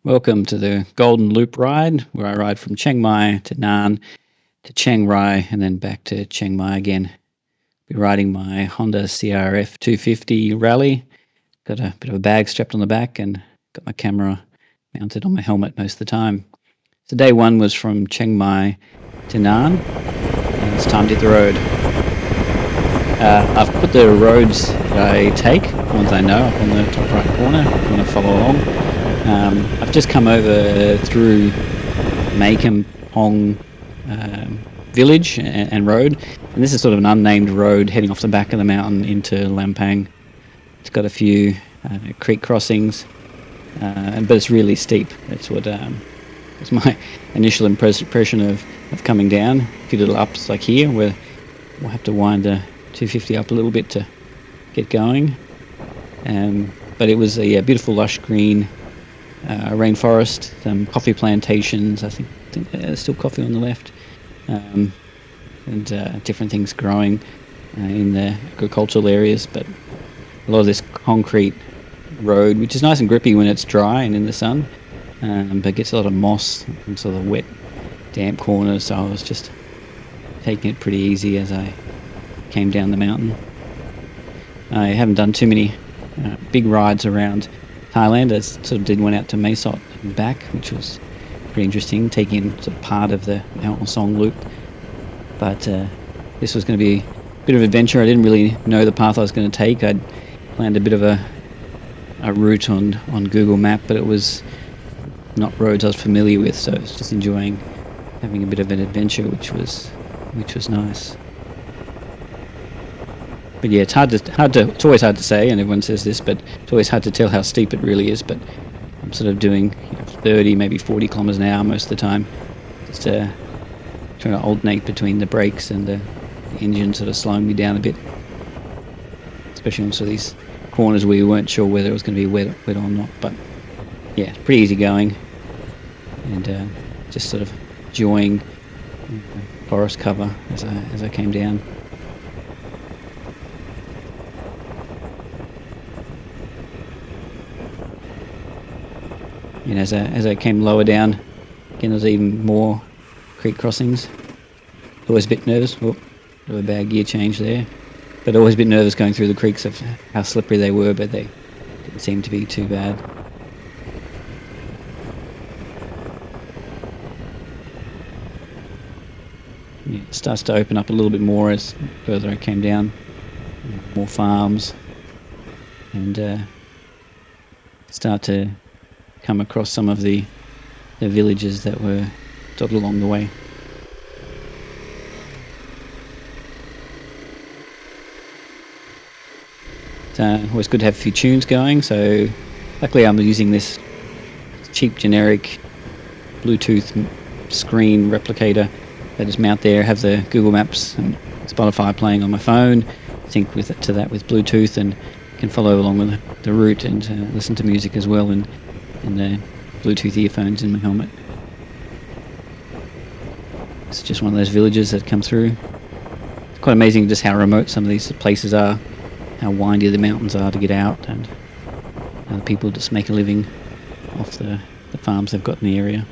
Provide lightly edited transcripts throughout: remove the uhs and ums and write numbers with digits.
Welcome to the Golden Loop ride, where I ride from Chiang Mai to Nan to Chiang Rai and then back to Chiang Mai again. Be riding my Honda CRF250 Rally. Got a bit of a bag strapped on the back and got my camera mounted on my helmet most of the time. So day one was from Chiang Mai to Nan, and it's time to hit the road. I've put the roads that I take, the ones I know, up on the top right corner if you want to follow along. I've just come over through Mae Kampong village and road, and this is sort of an unnamed road heading off the back of the mountain into Lampang. It's got a few creek crossings, but it's really steep. That's what was my initial impression of coming down. A few little ups like here where we'll have to wind the 250 up a little bit to get going. But it was a beautiful lush green rainforest, some coffee plantations. I think there's still coffee on the left, and different things growing in the agricultural areas. But a lot of this concrete road, which is nice and grippy when it's dry and in the sun, but gets a lot of moss and sort of wet, damp corners. So I was just taking it pretty easy as I came down the mountain. I haven't done too many big rides around Thailand. I sort of did one out to Mae Sot and back, which was pretty interesting, taking sort of part of the Mae Song loop. But this was going to be a bit of an adventure. I didn't really know the path I was going to take. I'd planned a bit of a route on Google Map, but it was not roads I was familiar with, so I was just enjoying having a bit of an adventure, which was nice. But yeah, it's always hard to say, and everyone says this, but it's always hard to tell how steep it really is. But I'm sort of doing 30, maybe 40 kilometers an hour most of the time, just trying to alternate between the brakes and the engine sort of slowing me down a bit, especially on sort of these corners where you weren't sure whether it was going to be wet or not. But yeah, pretty easy going, and just sort of enjoying forest cover as I came down. And as I came lower down, again, there was even more creek crossings. Always a bit nervous. Oh, bit of a bad gear change there. But always a bit nervous going through the creeks of how slippery they were, but they didn't seem to be too bad. Yeah, it starts to open up a little bit more as further I came down. More farms, and start to come across some of the villages that were dotted along the way. It's always good to have a few tunes going, so luckily I'm using this cheap generic Bluetooth screen replicator that just mount there, have the Google Maps and Spotify playing on my phone, sync to that with Bluetooth, and can follow along with the route and listen to music as well in the Bluetooth earphones in my helmet. It's just one of those villages that come through. It's quite amazing just how remote some of these places are, how windy the mountains are to get out, and how the people just make a living off the farms they've got in the area.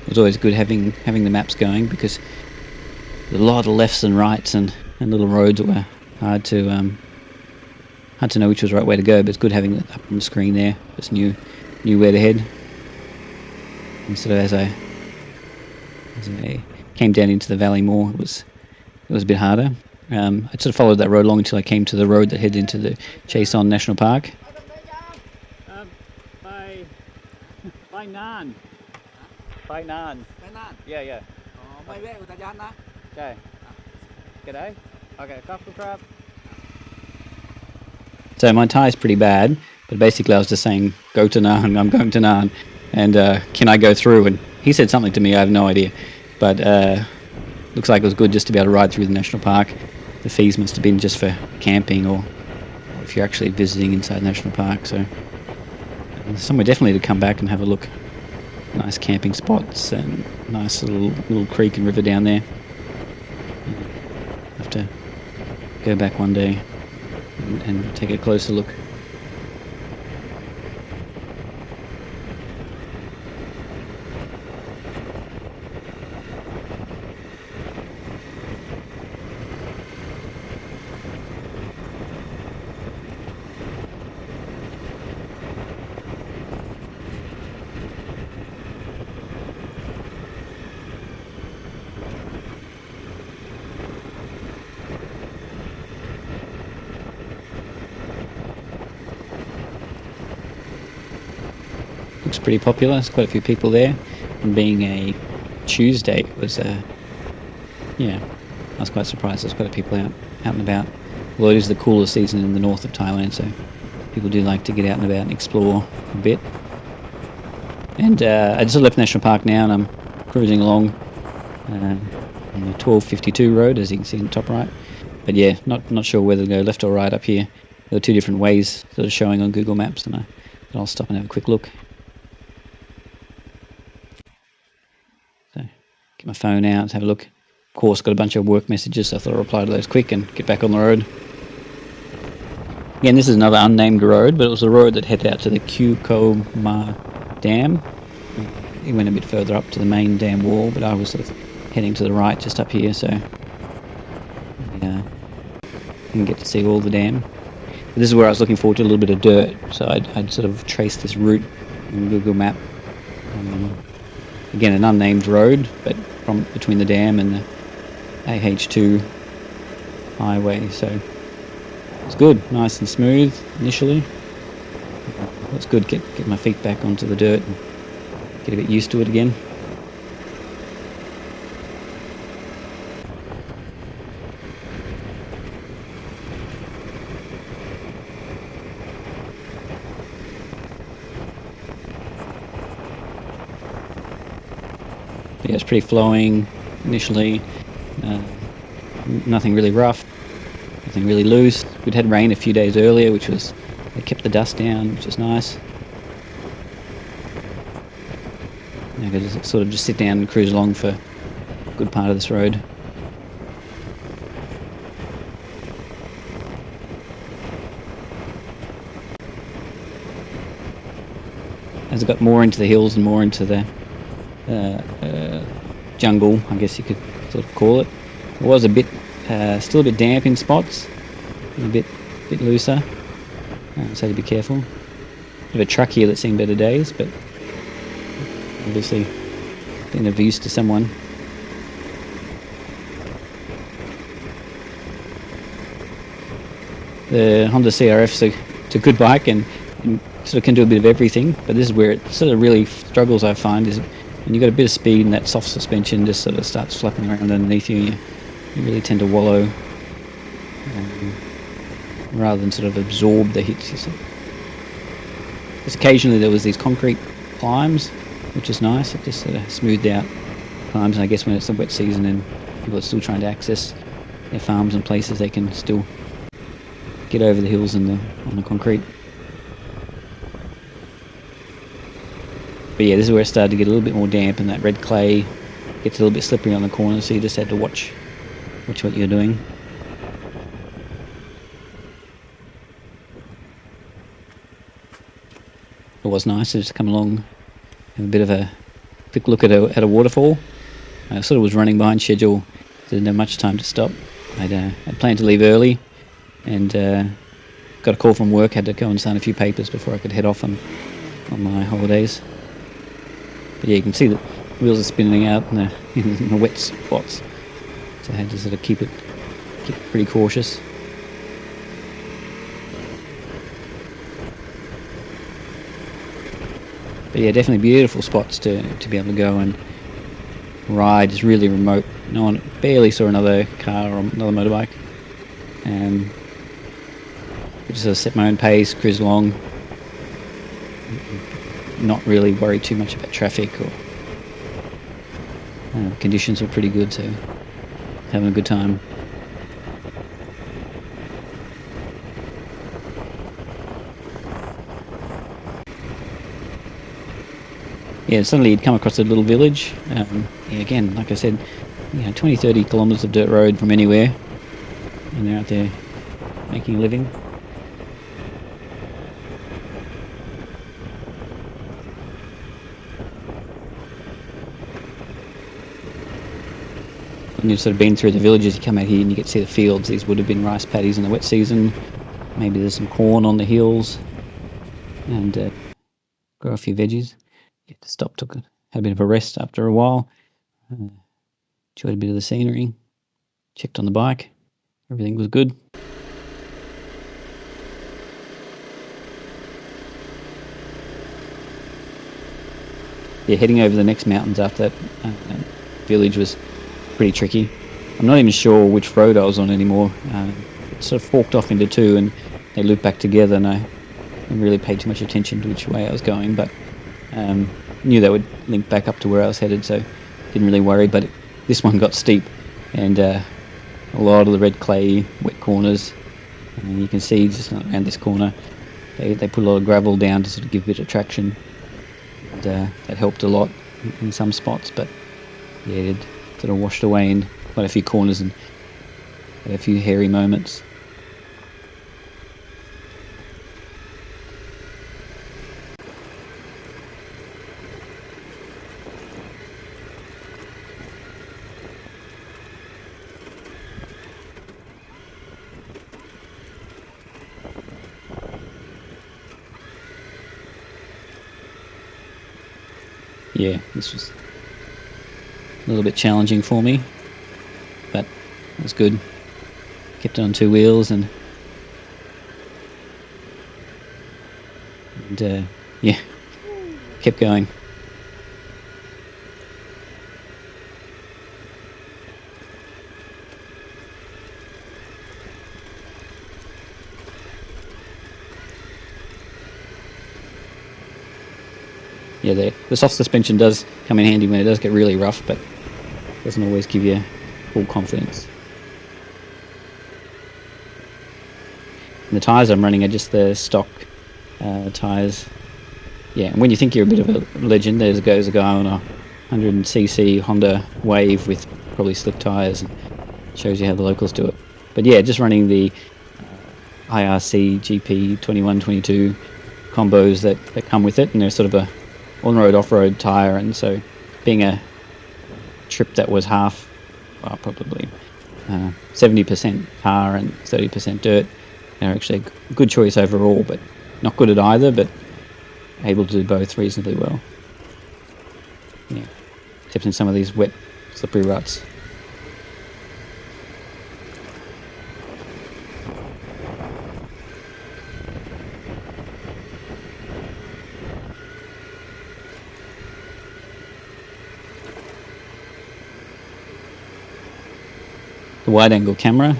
It's always good having the maps going, because there's a lot of lefts and rights and little roads that were hard to know which was the right way to go. But it's good having it up on the screen there. Just knew where to head. And sort of as I came down into the valley more, it was a bit harder. I sort of followed that road along until I came to the road that headed into the Chae Son National Park. By Nan. By Nan. Yeah. Mày về của Thái Lan. Okay. G'day. Okay, crap. So my tie's pretty bad, but basically I was just saying, go to Nan, I'm going to Nan. and can I go through? And he said something to me, I have no idea, but looks like it was good just to be able to ride through the national park. The fees must have been just for camping or if you're actually visiting inside the national park, so somewhere definitely to come back and have a look. Nice camping spots and nice little creek and river down there. Have to go back one day and take a closer look. Looks pretty popular. There's quite a few people there, and being a Tuesday, it was yeah, I was quite surprised. There's quite a few people out and about. Well, it is the cooler season in the north of Thailand, so people do like to get out and about and explore a bit. And I just left National Park now, and I'm cruising along on the 1252 road, as you can see in the top right. But yeah, not sure whether to go left or right up here. There are two different ways that are showing on Google Maps, and I'll stop and have a quick look. So get my phone out, have a look. Of course, got a bunch of work messages, so I thought I'd reply to those quick and get back on the road. Again, this is another unnamed road, but it was a road that headed out to the Chiang Mai Dam. It went a bit further up to the main dam wall, but I was sort of heading to the right just up here, so I didn't get to see all the dam. But this is where I was looking forward to a little bit of dirt, so I'd sort of traced this route on Google Map. Again, an unnamed road, but from between the dam and the AH2 highway, so it's good, nice and smooth initially. It's good to get my feet back onto the dirt and get a bit used to it again. But yeah, it's pretty flowing initially, nothing really rough, nothing really loose. We'd had rain a few days earlier, which was, it kept the dust down, which is nice. I could just sort of just sit down and cruise along for a good part of this road. As I got more into the hills and more into the jungle, I guess you could sort of call it, it was a bit, still a bit damp in spots, a bit looser, so to be careful. Bit of a truck here that's seen better days, but obviously being of use to someone. The Honda CRF is a good bike and sort of can do a bit of everything, but this is where it sort of really struggles, I find, is when you've got a bit of speed and that soft suspension just sort of starts flapping around underneath you, you really tend to wallow rather than sort of absorb the hits. You see. Just occasionally there was these concrete climbs, which is nice. It just sort of smoothed out climbs, and I guess when it's the wet season and people are still trying to access their farms and places, they can still get over the hills and on the concrete. But yeah, this is where it started to get a little bit more damp, and that red clay gets a little bit slippery on the corners, so you just had to watch what you're doing. It was nice to just come along, have a bit of a quick look at a waterfall. I sort of was running behind schedule, so didn't have much time to stop. I'd planned to leave early, and got a call from work, had to go and sign a few papers before I could head off on my holidays. But yeah, you can see that wheels are spinning out in the wet spots, so I had to sort of keep pretty cautious. But yeah, definitely beautiful spots to be able to go and ride. It's really remote. No one, barely saw another car or another motorbike. I just sort of set my own pace, cruise along. not really worry too much about traffic, or conditions were pretty good, so having a good time. Yeah, suddenly you'd come across a little village. Yeah, again, like I said, 20-30 kilometers of dirt road from anywhere, and they're out there making a living. When you've sort of been through the villages, you come out here and you get to see the fields. These would have been rice paddies in the wet season. Maybe there's some corn on the hills, and grow a few veggies. You have to stop, had a bit of a rest after a while. Enjoyed a bit of the scenery. Checked on the bike. Everything was good. Yeah, heading over the next mountains after that village was pretty tricky. I'm not even sure which road I was on anymore. It sort of forked off into two and they looped back together, and I didn't really pay too much attention to which way I was going, but knew they would link back up to where I was headed, so didn't really worry. But this one got steep, and a lot of the red clay wet corners, and you can see just around this corner they put a lot of gravel down to sort of give a bit of traction, and that helped a lot in some spots. But yeah, it sort of washed away in quite a few corners and had a few hairy moments. Yeah, this was a little bit challenging for me, but it was good. Kept it on two wheels and yeah, kept going. Yeah, the soft suspension does come in handy when it does get really rough, but it doesn't always give you full confidence. And the tyres I'm running are just the stock tyres. Yeah, and when you think you're a bit of a legend, there goes a guy on a 100cc Honda Wave with probably slick tyres, and shows you how the locals do it. But yeah, just running the IRC GP 21-22 combos that come with it, and they're sort of a on-road, off-road tyre, and so being a trip that was half, well, probably 70% tar and 30% dirt, they're actually a good choice overall, but not good at either, but able to do both reasonably well. Yeah, except in some of these wet, slippery ruts. The wide-angle camera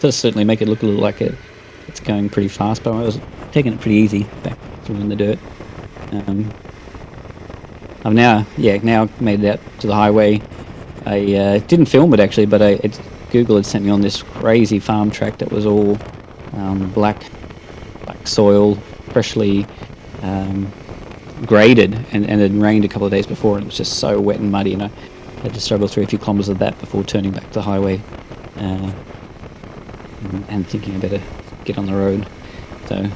does certainly make it look a little like it's going pretty fast, but I was taking it pretty easy back through in the dirt. I've now made it out to the highway. I didn't film it actually, but Google had sent me on this crazy farm track that was all black soil, freshly graded, and it had rained a couple of days before, and it was just so wet and muddy, and I had to struggle through a few kilometres of that before turning back to the highway and thinking I better get on the road. So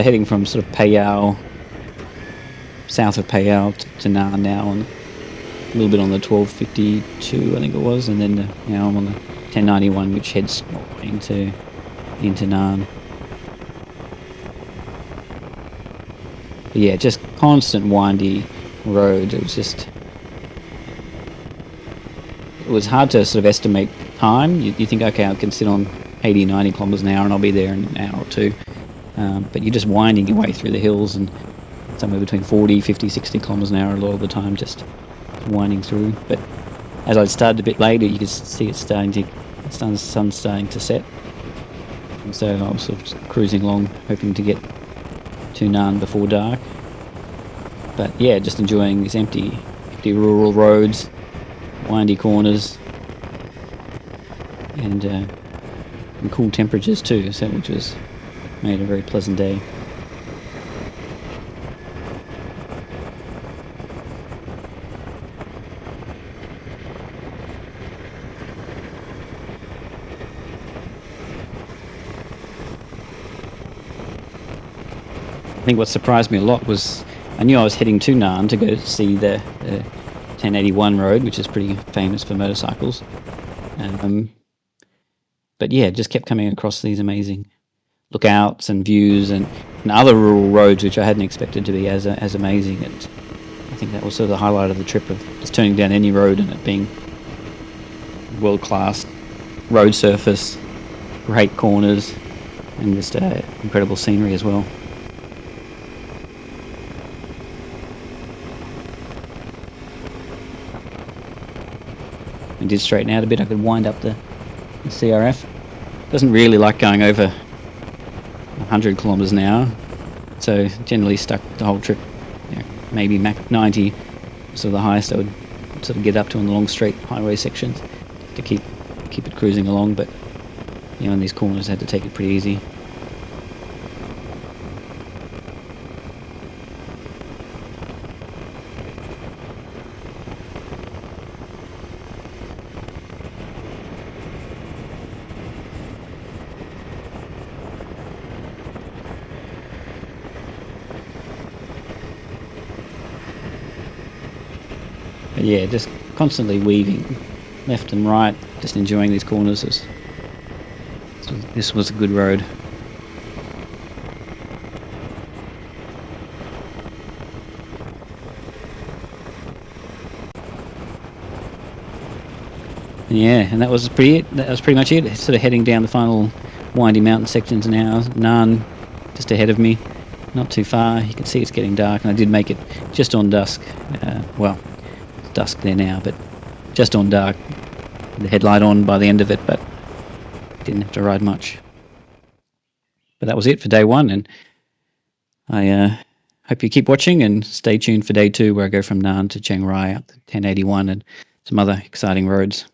heading from sort of Payao, south of Payao to Nan now, and a little bit on the 1252 I think it was, and then now I'm on the 1091 which heads into Nan. But yeah, just constant windy road. It was hard to sort of estimate time. You think, okay, I can sit on 80-90 kilometers an hour and I'll be there in an hour or two, but you're just winding your way through the hills, and somewhere between 40, 50, 60 kilometers an hour a lot of the time, just winding through. But as I started a bit later, you could see it's the sun's starting to set, and so I was sort of cruising along hoping to get to Nan before dark. But yeah, just enjoying these empty rural roads, windy corners, and cool temperatures too, so which was made a very pleasant day. I think what surprised me a lot was I knew I was heading to Nan to go see the 1081 road, which is pretty famous for motorcycles. But yeah, just kept coming across these amazing lookouts and views and other rural roads which I hadn't expected to be as amazing. And I think that was sort of the highlight of the trip, of just turning down any road and it being world-class road surface, great corners, and just incredible scenery as well. I did straighten out a bit. I could wind up the CRF. Doesn't really like going over 100 kilometers an hour, so generally stuck the whole trip, maybe max 90, so the highest I would sort of get up to on the long straight highway sections to keep it cruising along. But in these corners I had to take it pretty easy. But yeah, just constantly weaving left and right, just enjoying these corners. This was a good road. Yeah, and that was pretty much it. Sort of heading down the final windy mountain sections now. Nan just ahead of me, not too far. You can see it's getting dark, and I did make it just on dusk. Well, it's dusk there now, but just on dark. The headlight on by the end of it, but didn't have to ride much. But that was it for day one, and I hope you keep watching and stay tuned for day two, where I go from Nan to Chiang Rai up to 1081 and some other exciting roads.